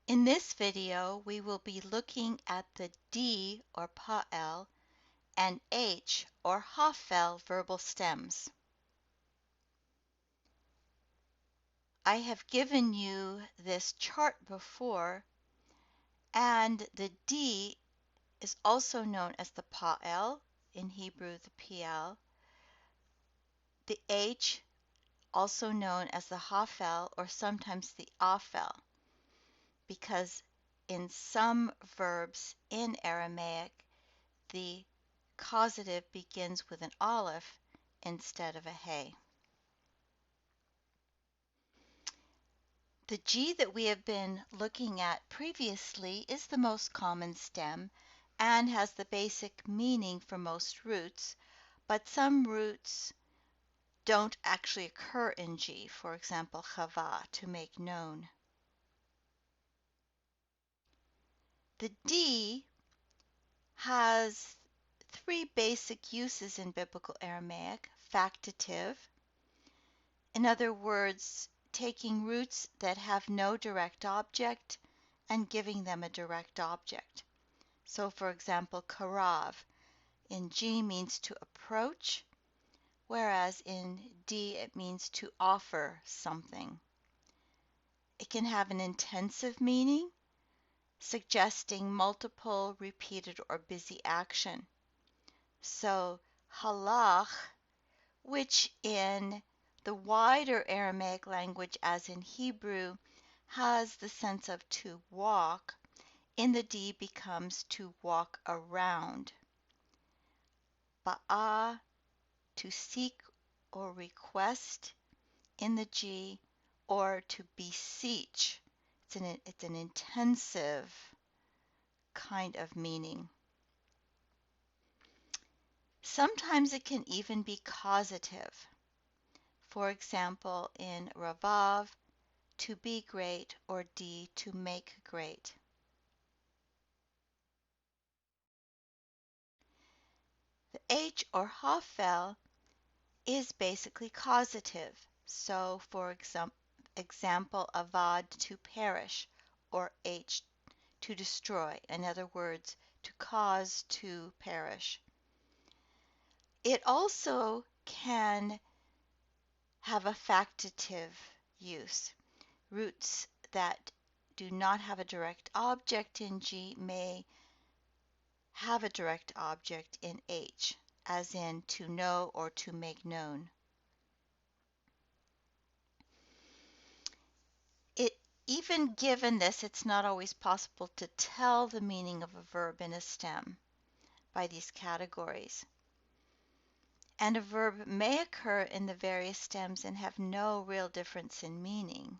In this video, we will be looking at the D or pa'el and H or hafel verbal stems. I have given you this chart before, and the D is also known as the pa'el, in Hebrew the piel. The H, also known as the hafel or sometimes the afel, because in some verbs in Aramaic, the causative begins with an aleph instead of a hey. The G that we have been looking at previously is the most common stem and has the basic meaning for most roots, but some roots don't actually occur in G, for example, chava, to make known. The D has three basic uses in Biblical Aramaic: factitive, in other words, taking roots that have no direct object and giving them a direct object. So, for example, karav in G means to approach, whereas in D it means to offer something. It can have an intensive meaning, suggesting multiple, repeated, or busy action. So, halach, which in the wider Aramaic language, as in Hebrew, has the sense of to walk, in the D becomes to walk around. Ba'a, to seek or request, in the G, or to beseech. It's an intensive kind of meaning. Sometimes it can even be causative. For example, in Ravav, to be great, or D, to make great. The H or hafel is basically causative. So, for example, avad, to perish, or H, to destroy. In other words, to cause to perish. It also can have a factitive use. Roots that do not have a direct object in G may have a direct object in H, as in to know or to make known. Even given this, it's not always possible to tell the meaning of a verb in a stem by these categories. And a verb may occur in the various stems and have no real difference in meaning.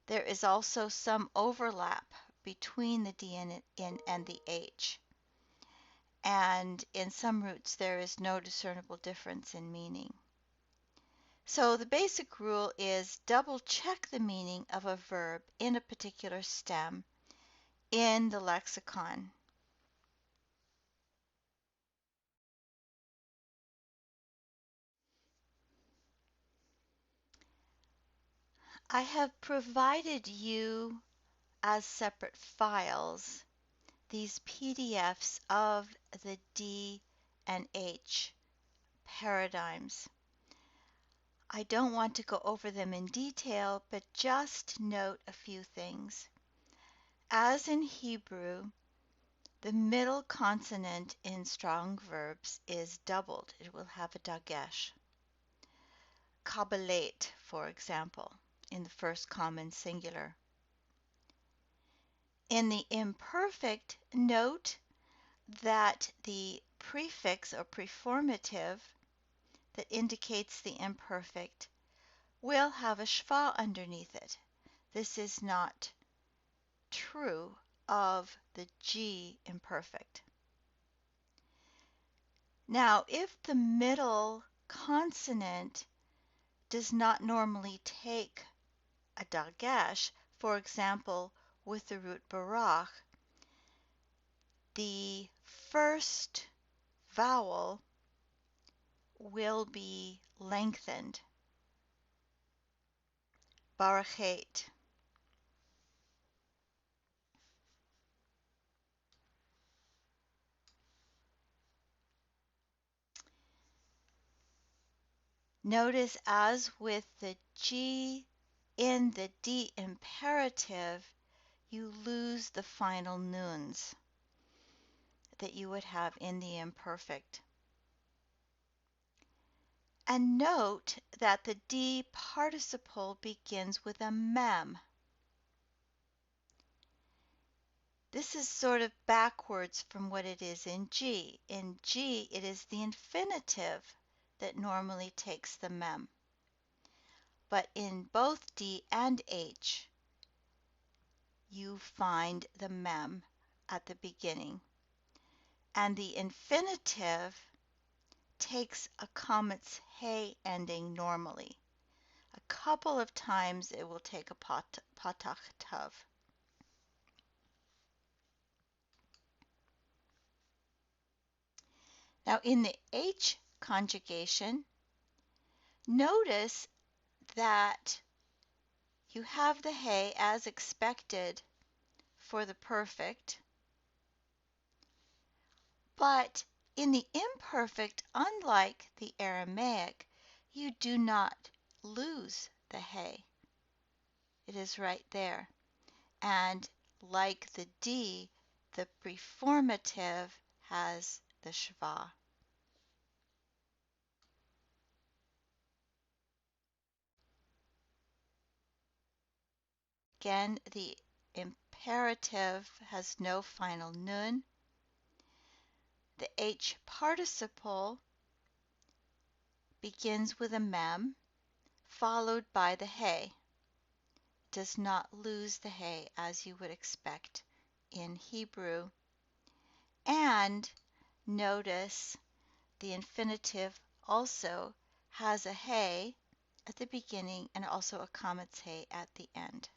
There is also some overlap between the D and the H. And in some roots, there is no discernible difference in meaning. So the basic rule is double check the meaning of a verb in a particular stem in the lexicon. I have provided you as separate files these PDFs of the D and H paradigms. I don't want to go over them in detail, but just note a few things. As in Hebrew, the middle consonant in strong verbs is doubled. It will have a dagesh. Kabbalet, for example, in the first common singular. In the imperfect, note that the prefix or preformative that indicates the imperfect will have a shva underneath it. This is not true of the G imperfect. Now, if the middle consonant does not normally take a dagesh, for example, with the root barach, the first vowel will be lengthened. Barachet. Notice as with the G in the D imperative, you lose the final nuns that you would have in the imperfect. And note that the D participle begins with a mem. This is sort of backwards from what it is in G. In G, it is the infinitive that normally takes the mem. But in both D and H, you find the mem at the beginning. And the infinitive takes a comet's hey ending normally. A couple of times it will take a patach tav. Now in the H conjugation, notice that you have the hey as expected for the perfect, but in the imperfect, unlike the Aramaic, you do not lose the hey. It is right there. And like the D, the preformative has the shva. Again, the imperative has no final nun. The H participle begins with a mem, followed by the hey. Does not lose the hey as you would expect in Hebrew. And notice the infinitive also has a hey at the beginning and also a comet's hey at the end.